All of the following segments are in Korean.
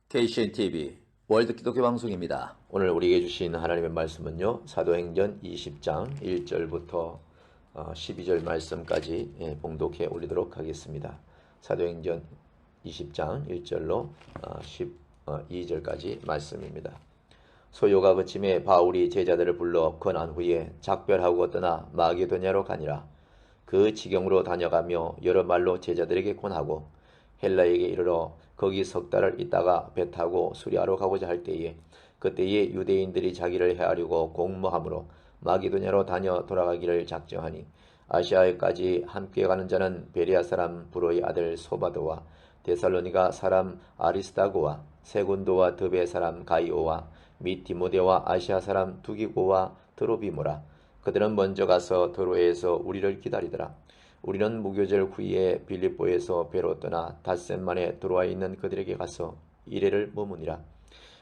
KCNTV 월드 기독교 방송입니다. 오늘 우리에게 주신 하나님의 말씀은요, 사도행전 20장 1절부터 12절 말씀까지 봉독해 올리도록 하겠습니다. 사도행전 20장 1절로 12절까지 말씀입니다. 소요가 그침에 바울이 제자들을 불러 권한 후에 작별하고 떠나 마게도냐로 가니라. 그 지경으로 다녀가며 여러 말로 제자들에게 권하고 헬라에게 이르러 거기 석 달을 있다가 배 타고 수리하러 가고자 할 때에 그때에 유대인들이 자기를 해하려고 공모함으로 마게도냐로 다녀 돌아가기를 작정하니 아시아에까지 함께 가는 자는 베레아 사람 브로의 아들 소바도와 데살로니가 사람 아리스다고와 세군도와 드베 사람 가이오와 및 디모데와 아시아 사람 두기고와 드로비모라. 그들은 먼저 가서 도로에서 우리를 기다리더라. 우리는 무교절 후에 빌립보에서 배로 떠나 닷새 만에 들어와 있는 그들에게 가서 이레를 머무니라.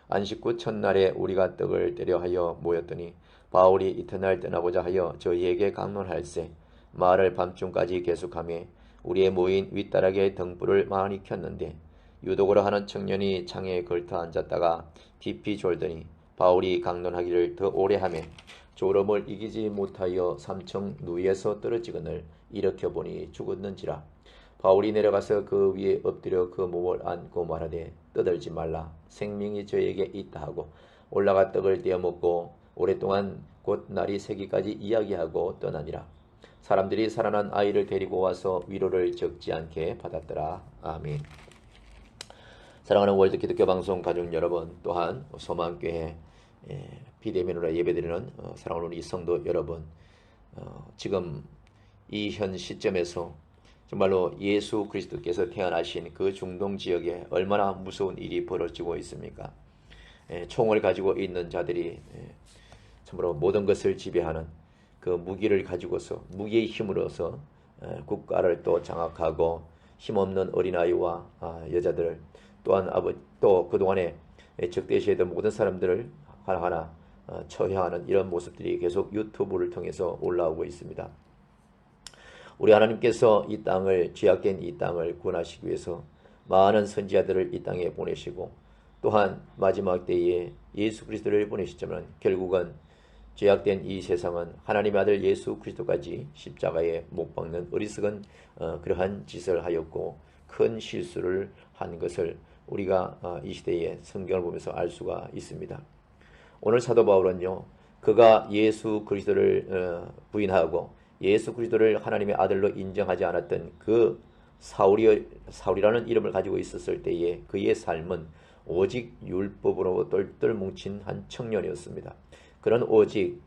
안식구 첫날에 우리가 떡을 때려 하여 모였더니 바울이 이튿날 떠나고자 하여 저희에게 강론할세 말을 밤중까지 계속하며 우리의 모인 윗다락에 등불을 많이 켰는데 유독으로 하는 청년이 창에 걸터 앉았다가 깊이 졸더니 바울이 강론하기를 더 오래 하며 졸음을 이기지 못하여 삼청 누이에서 떨어지거늘 일으켜 보니 죽었는지라. 바울이 내려가서 그 위에 엎드려 그 몸을 안고 말하되 떠들지 말라 생명이 저에게 있다 하고 올라가 떡을 떼어 먹고 오랫동안 곧 날이 새기까지 이야기하고 떠나니라. 사람들이 살아난 아이를 데리고 와서 위로를 적지 않게 받았더라. 아멘. 사랑하는 월드 기독교 방송 가족 여러분, 또한 소망교회 비대면으로 예배드리는 사랑하는 우리 성도 여러분, 지금 이 현 시점에서 정말로 예수 그리스도께서 태어나신 그 중동 지역에 얼마나 무서운 일이 벌어지고 있습니까? 총을 가지고 있는 자들이 참으로 모든 것을 지배하는 그 무기를 가지고서 무기의 힘으로서 국가를 또 장악하고 힘없는 어린아이와 여자들 또한 또 그동안에 적대시했던 모든 사람들을 하나하나 처형하는 이런 모습들이 계속 유튜브를 통해서 올라오고 있습니다. 우리 하나님께서 이 땅을, 죄악된 이 땅을 구원하시기 위해서 많은 선지자들을 이 땅에 보내시고 또한 마지막 때에 예수 그리스도를 보내시지만 결국은 죄악된 이 세상은 하나님의 아들 예수 그리스도까지 십자가에 못 박는 어리석은 그러한 짓을 하였고 큰 실수를 한 것을 우리가 이 시대에 성경을 보면서 알 수가 있습니다. 오늘 사도 바울은요, 그가 예수 그리스도를 부인하고 예수 그리스도를 하나님의 아들로 인정하지 않았던 그 사울이라는 이름을 가지고 있었을 때에 그의 삶은 오직 율법으로 똘똘 뭉친 한 청년이었습니다. 그는 오직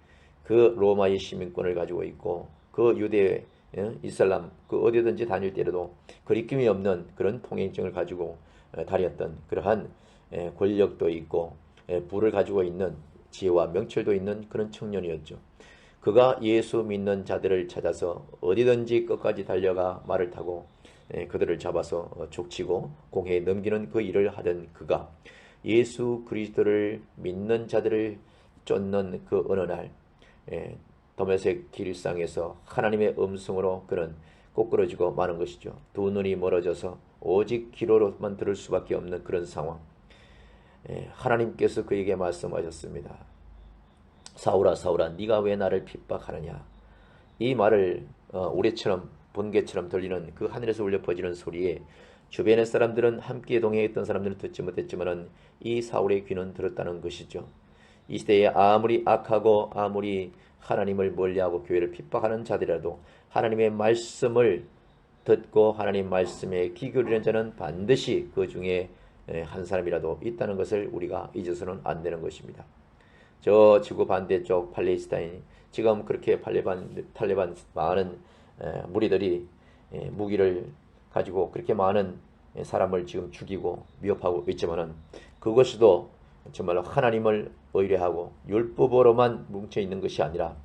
그 로마의 시민권을 가지고 있고 그 유대 이슬람 그 어디든지 다닐 때라도 거리낌이 없는 그런 통행증을 가지고 다녔던 그러한 권력도 있고 부를 가지고 있는 지혜와 명철도 있는 그런 청년이었죠. 그가 예수 믿는 자들을 찾아서 어디든지 끝까지 달려가 말을 타고 그들을 잡아서 족치고 공회에 넘기는 그 일을 하던 그가 예수 그리스도를 믿는 자들을 쫓는 그 어느 날 더메섹 길상에서 하나님의 음성으로 그는 꼬꾸러지고 마는 것이죠. 두 눈이 멀어져서 오직 귀로만 들을 수밖에 없는 그런 상황. 하나님께서 그에게 말씀하셨습니다. 사울아 사울아 네가 왜 나를 핍박하느냐. 이 말을 우레처럼 번개처럼 들리는 그 하늘에서 울려 퍼지는 소리에 주변의 사람들은 함께 동행했던 사람들은 듣지 못했지만 이 사울의 귀는 들었다는 것이죠. 이 시대에 아무리 악하고 아무리 하나님을 멀리하고 교회를 핍박하는 자들이라도 하나님의 말씀을 듣고 하나님 말씀에 귀 기울이는 자는 반드시 그 중에 한 사람이라도 있다는 것을 우리가 잊어서는 안 되는 것입니다. 저 지구 반대쪽 팔레스타인 지금 그렇게 탈레반 많은 무리들이 무기를 가지고 그렇게 많은 사람을 지금 죽이고 위협하고 있지만은 그것도 정말로 하나님을 의뢰하고 율법으로만 뭉쳐 있는 것이 아니라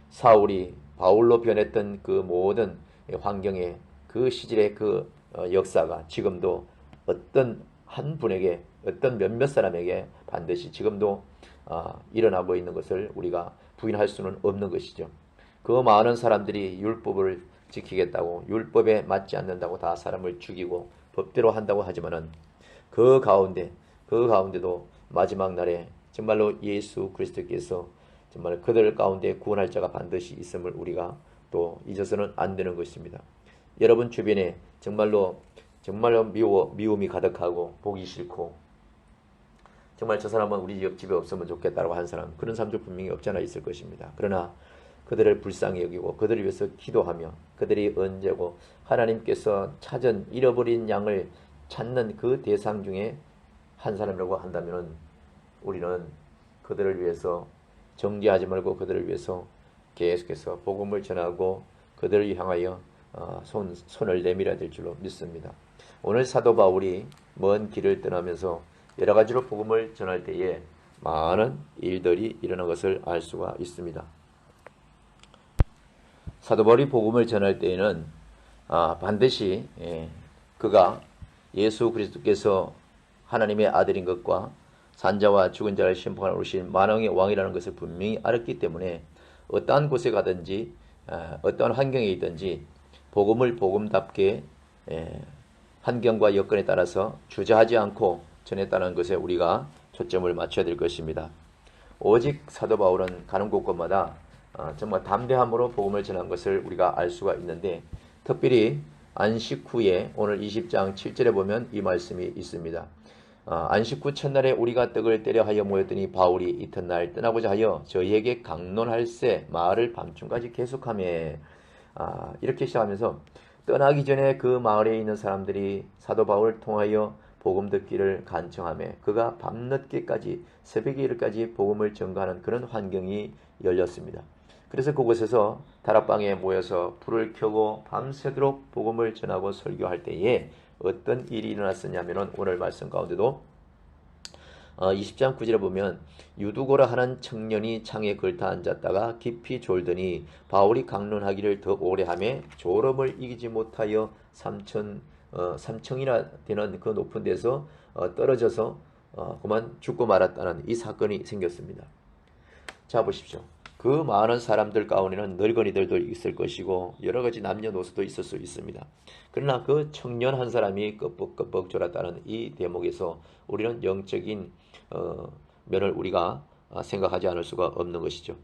사울이 바울로 변했던 그 모든 환경에 그 시절의 그 역사가 지금도 어떤 한 분에게 어떤 몇몇 사람에게 반드시 지금도 일어나고 있는 것을 우리가 부인할 수는 없는 것이죠. 그 많은 사람들이 율법을 지키겠다고 율법에 맞지 않는다고 다 사람을 죽이고 법대로 한다고 하지만은 그 가운데 그 가운데도 마지막 날에 정말로 예수 그리스도께서 정말 그들 가운데 구원할 자가 반드시 있음을 우리가 또 잊어서는 안 되는 것입니다. 여러분 주변에 정말로 미움이 가득하고 보기 싫고 정말 저 사람은 우리 옆집에 없으면 좋겠다고 하는 사람, 그런 사람들 분명히 없지 않아 있을 것입니다. 그러나 그들을 불쌍히 여기고 그들을 위해서 기도하며 그들이 언제고 하나님께서 찾은 잃어버린 양을 찾는 그 대상 중에 한 사람이라고 한다면 우리는 그들을 위해서 정죄하지 말고 그들을 위해서 계속해서 복음을 전하고 그들을 향하여 손을 내밀어야 될 줄로 믿습니다. 오늘 사도 바울이 먼 길을 떠나면서 여러 가지로 복음을 전할 때에 많은 일들이 일어난 것을 알 수가 있습니다. 사도 바울이 복음을 전할 때에는 반드시 그가 예수 그리스도께서 하나님의 아들인 것과 산자와 죽은 자를 심판하러 오신 만왕의 왕이라는 것을 분명히 알았기 때문에 어떠한 곳에 가든지 어떠한 환경에 있든지 복음을 복음답게 환경과 여건에 따라서 주저하지 않고 전했다는 것에 우리가 초점을 맞춰야 될 것입니다. 오직 사도 바울은 가는 곳곳마다 정말 담대함으로 복음을 전한 것을 우리가 알 수가 있는데, 특별히 안식 후에 오늘 20장 7절에 보면 이 말씀이 있습니다. 안식 후 첫날에 우리가 떡을 떼려 하여 모였더니 바울이 이튿날 떠나고자 하여 저희에게 강론할세 마을을 밤중까지 계속하며, 이렇게 시작하면서 떠나기 전에 그 마을에 있는 사람들이 사도 바울을 통하여 복음 듣기를 간청하며 그가 밤늦게까지 새벽에 이르까지 복음을 전가하는 그런 환경이 열렸습니다. 그래서 그곳에서 다락방에 모여서 불을 켜고 밤새도록 복음을 전하고 설교할 때에 어떤 일이 일어났었냐면 오늘 말씀 가운데도 20장 9절에 보면 유두고라 하는 청년이 창에 걸터 앉았다가 깊이 졸더니 바울이 강론하기를 더 오래 하며 졸음을 이기지 못하여 3층이나 되는 그 높은 데서 떨어져서 그만 죽고 말았다는 이 사건이 생겼습니다. 자 보십시오. 그 많은 사람들 가운데는 늙은이들도 있을 것이고 여러 가지 남녀노소도 있을 수 있습니다. 그러나 그 청년 한 사람이 끄뻑끄뻑 졸았다는 이 대목에서 우리는 영적인 면을 우리가 생각하지 않을 수가 없는 것이죠.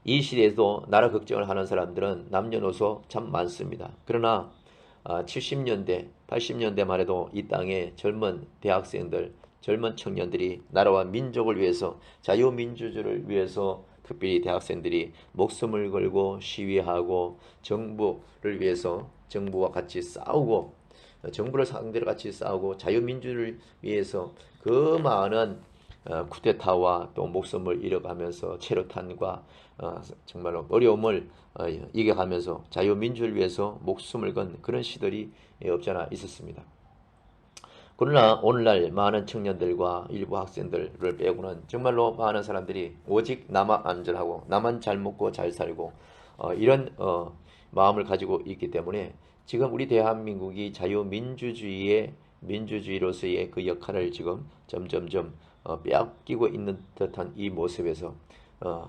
이 시대에도 나라 걱정을 하는 사람들은 남녀노소 참 많습니다. 그러나 70년대, 80년대만 해도 이 땅에 젊은 대학생들, 젊은 청년들이 나라와 민족을 위해서, 자유민주주의를 위해서 특별히 대학생들이 목숨을 걸고 시위하고 정부를 위해서 정부와 같이 싸우고, 정부를 상대로 같이 싸우고 자유민주를 위해서 그 많은 쿠데타와 또 목숨을 잃어가면서 체류탄과 정말로 어려움을 이겨가면서 자유민주를 위해서 목숨을 건 그런 시들이 없잖아 있었습니다. 그러나 오늘날 많은 청년들과 일부 학생들을 빼고는 정말로 많은 사람들이 오직 나만 안전하고 나만 잘 먹고 잘 살고 이런 마음을 가지고 있기 때문에 지금 우리 대한민국이 민주주의로서의 그 역할을 지금 점점점 빼앗기고 있는 듯한 이 모습에서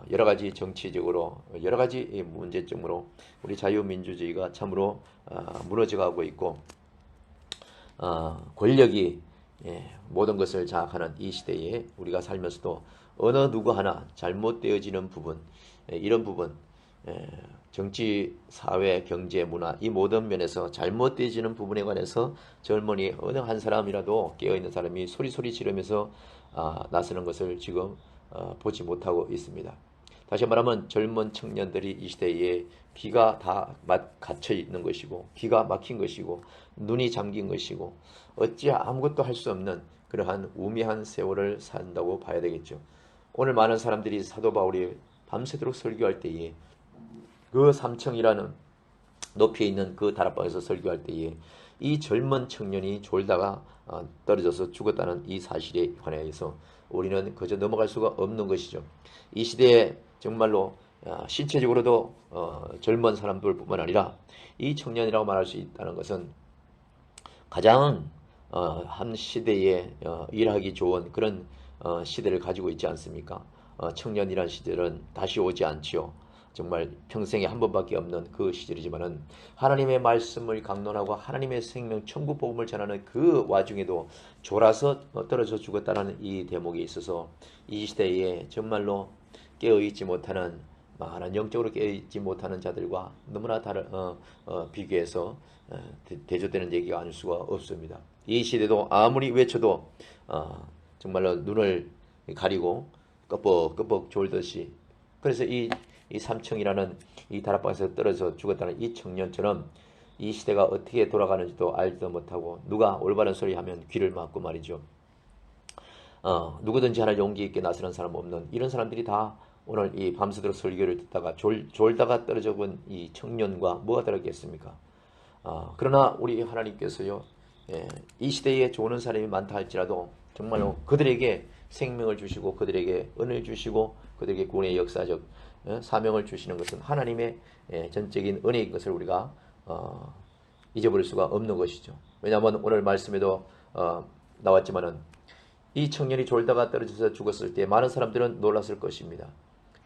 여러 가지 정치적으로 여러 가지 문제점으로 우리 자유민주주의가 참으로 무너져가고 있고 권력이 모든 것을 장악하는 이 시대에 우리가 살면서도 어느 누구 하나 잘못되어지는 부분, 이런 부분, 정치, 사회, 경제, 문화 이 모든 면에서 잘못되어지는 부분에 관해서 젊은이 어느 한 사람이라도 깨어있는 사람이 소리소리 지르면서 나서는 것을 지금 보지 못하고 있습니다. 다시 말하면 젊은 청년들이 이 시대에 귀가 다 갇혀 있는 것이고 귀가 막힌 것이고 눈이 잠긴 것이고 어찌 아무것도 할 수 없는 그러한 우매한 세월을 산다고 봐야 되겠죠. 오늘 많은 사람들이 사도 바울이 밤새도록 설교할 때에 그 3층이라는 높이에 있는 그 다락방에서 설교할 때에 이 젊은 청년이 졸다가 떨어져서 죽었다는 이 사실에 관해서 우리는 그저 넘어갈 수가 없는 것이죠. 이 시대에 정말로 신체적으로도 젊은 사람들뿐만 아니라 이 청년이라고 말할 수 있다는 것은 가장 한 시대에 일하기 좋은 그런 시대를 가지고 있지 않습니까? 청년이란 시대는 다시 오지 않지요. 정말 평생에 한 번밖에 없는 그 시절이지만은 하나님의 말씀을 강론하고 하나님의 생명 천국 복음을 전하는 그 와중에도 졸아서 떨어져 죽었다는 이 대목에 있어서 이 시대에 정말로 깨어있지 못하는 많은 영적으로 깨어있지 못하는 자들과 너무나 비교해서 대조되는 얘기가 아닐 수가 없습니다. 이 시대도 아무리 외쳐도 정말로 눈을 가리고 끄뻑끄뻑 졸듯이 그래서 이 삼층이라는 이 다락방에서 떨어져 죽었다는 이 청년처럼 이 시대가 어떻게 돌아가는지도 알지도 못하고 누가 올바른 소리 하면 귀를 막고 말이죠. 누구든지 하나 용기 있게 나서는 사람 없는 이런 사람들이 다 오늘 이 밤새도록 설교를 듣다가 졸다가 떨어져 본 이 청년과 뭐가 다르겠습니까? 그러나 우리 하나님께서요, 이 시대에 좋은 사람이 많다 할지라도 정말로 그들에게 생명을 주시고 그들에게 은혜를 주시고 그들에게 구원의 역사적 사명을 주시는 것은 하나님의 전적인 은혜인 것을 우리가 잊어버릴 수가 없는 것이죠. 왜냐하면 오늘 말씀에도 나왔지만은 이 청년이 졸다가 떨어져서 죽었을 때 많은 사람들은 놀랐을 것입니다.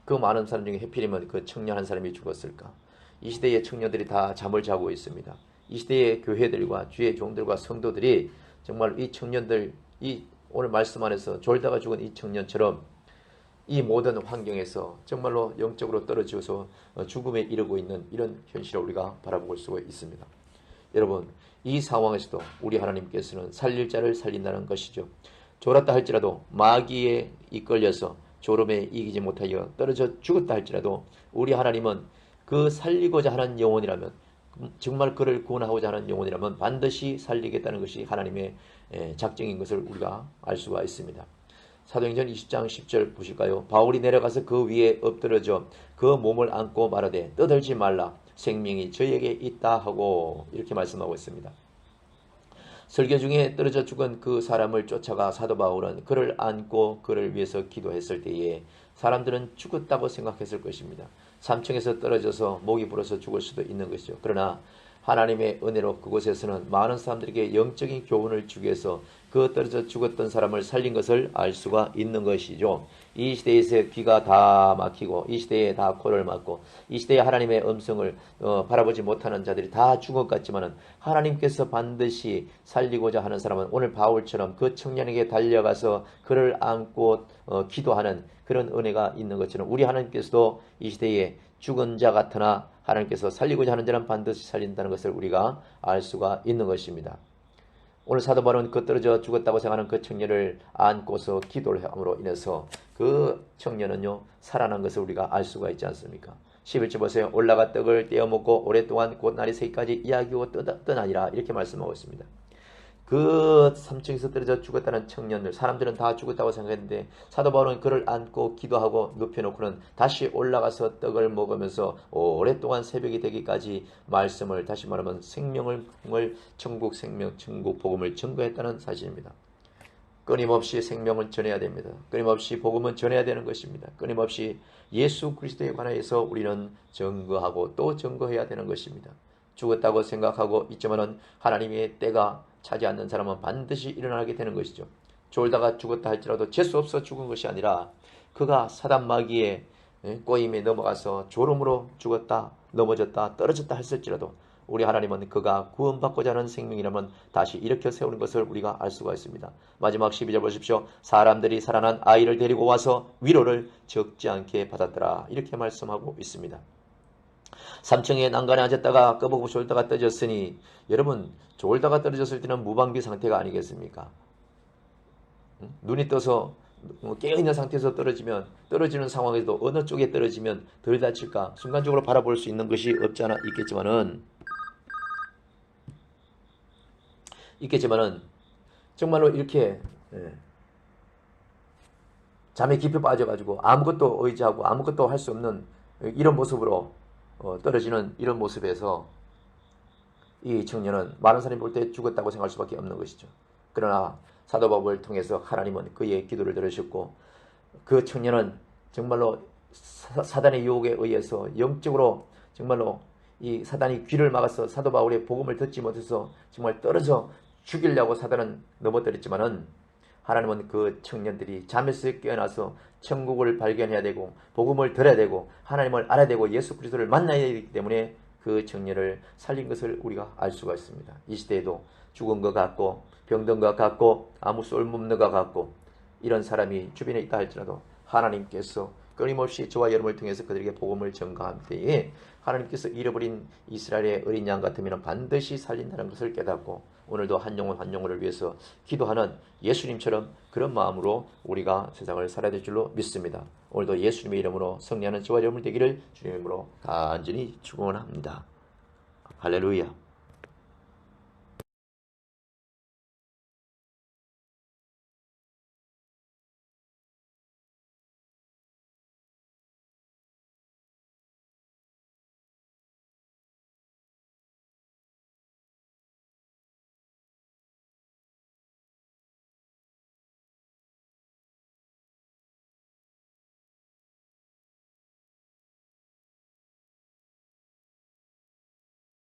그 많은 사람 중에 해필이면 그 청년 한 사람이 죽었을까? 이 시대의 청년들이 다 잠을 자고 있습니다. 이 시대의 교회들과 주의 종들과 성도들이 정말 이 청년들, 이 오늘 말씀 안에서 졸다가 죽은 이 청년처럼 이 모든 환경에서 정말로 영적으로 떨어져서 죽음에 이르고 있는 이런 현실을 우리가 바라볼 수가 있습니다. 여러분, 이 상황에서도 우리 하나님께서는 살릴 자를 살린다는 것이죠. 졸았다 할지라도 마귀에 이끌려서 졸음에 이기지 못하여 떨어져 죽었다 할지라도 우리 하나님은 그 살리고자 하는 영혼이라면, 정말 그를 구원하고자 하는 영혼이라면 반드시 살리겠다는 것이 하나님의 작정인 것을 우리가 알 수가 있습니다. 사도행전 20장 10절 보실까요? 바울이 내려가서 그 위에 엎드러져 그 몸을 안고 말하되 떠들지 말라 생명이 저에게 있다 하고 이렇게 말씀하고 있습니다. 설교 중에 떨어져 죽은 그 사람을 쫓아가 사도 바울은 그를 안고 그를 위해서 기도했을 때에 사람들은 죽었다고 생각했을 것입니다. 3층에서 떨어져서 목이 불어서 죽을 수도 있는 것이죠. 그러나 하나님의 은혜로 그곳에서는 많은 사람들에게 영적인 교훈을 주기 위해서 그 떨어져 죽었던 사람을 살린 것을 알 수가 있는 것이죠. 이 시대에서 귀가 다 막히고 이 시대에 다 코를 막고 이 시대에 하나님의 음성을 바라보지 못하는 자들이 다 죽은 것 같지만은 하나님께서 반드시 살리고자 하는 사람은 오늘 바울처럼 그 청년에게 달려가서 그를 안고 기도하는 그런 은혜가 있는 것처럼 우리 하나님께서도 이 시대에 죽은 자 같으나 하나님께서 살리고자 하는 자는 반드시 살린다는 것을 우리가 알 수가 있는 것입니다. 오늘 사도 바울은 그 떨어져 죽었다고 생각하는 그 청년을 안고서 기도를 함으로 인해서 그 청년은요 살아난 것을 우리가 알 수가 있지 않습니까? 11절 보세요. 올라가 떡을 떼어 먹고 오랫동안 곧 날이 새기까지 이야기하고 떠나니라 이렇게 말씀하고 있습니다. 그 3층에서 떨어져 죽었다는 청년들, 사람들은 다 죽었다고 생각했는데 사도 바울은 그를 안고 기도하고 눕혀놓고는 다시 올라가서 떡을 먹으면서 오랫동안 새벽이 되기까지 말씀을, 다시 말하면 생명을, 천국 생명, 천국 복음을 증거했다는 사실입니다. 끊임없이 생명을 전해야 됩니다. 끊임없이 복음은 전해야 되는 것입니다. 끊임없이 예수 그리스도에 관하여서 우리는 증거하고 또 증거해야 되는 것입니다. 죽었다고 생각하고 있지만은 하나님의 때가 차지 않는 사람은 반드시 일어나게 되는 것이죠. 졸다가 죽었다 할지라도 재수 없어 죽은 것이 아니라 그가 사단 마귀의 꼬임에 넘어가서 졸음으로 죽었다, 넘어졌다, 떨어졌다 했을지라도 우리 하나님은 그가 구원받고자 하는 생명이라면 다시 일으켜 세우는 것을 우리가 알 수가 있습니다. 마지막 12절 보십시오. 사람들이 살아난 아이를 데리고 와서 위로를 적지 않게 받았더라 이렇게 말씀하고 있습니다. 3층에 난간에 앉았다가 꺼보고 졸다가 떨어졌으니 여러분 졸다가 떨어졌을 때는 무방비 상태가 아니겠습니까? 눈이 떠서 깨어있는 상태에서 떨어지는 상황에서도 어느 쪽에 떨어지면 덜 다칠까 순간적으로 바라볼 수 있는 것이 없지 않아 있겠지만은 정말로 이렇게 잠에 깊이 빠져가지고 아무것도 의지하고 아무것도 할 수 없는 이런 모습으로 떨어지는 이런 모습에서 이 청년은 많은 사람이 볼 때 죽었다고 생각할 수밖에 없는 것이죠. 그러나 사도 바울을 통해서 하나님은 그의 기도를 들으셨고 그 청년은 정말로 사단의 유혹에 의해서 영적으로 정말로 이 사단이 귀를 막아서 사도 바울의 복음을 듣지 못해서 정말 떨어져 죽이려고 사단은 넘어뜨렸지만은 하나님은 그 청년들이 잠에서 깨어나서 천국을 발견해야 되고 복음을 들어야 되고 하나님을 알아야 되고 예수 그리스도를 만나야 되기 때문에 그 청년을 살린 것을 우리가 알 수가 있습니다. 이 시대에도 죽은 것 같고 병든 것 같고 아무 쓸모없는 것 같고 이런 사람이 주변에 있다 할지라도 하나님께서 끊임없이 저와 여러분을 통해서 그들에게 복음을 전가할 때에 하나님께서 잃어버린 이스라엘의 어린 양 같으면 반드시 살린다는 것을 깨닫고 오늘도 한 영혼 한 영혼을 위해서 기도하는 예수님처럼 그런 마음으로 우리가 세상을 살아야 될 줄로 믿습니다. 오늘도 예수님의 이름으로 승리하는 저와 여러분 되기를 주님의 이름으로 간절히 축원합니다. 할렐루야.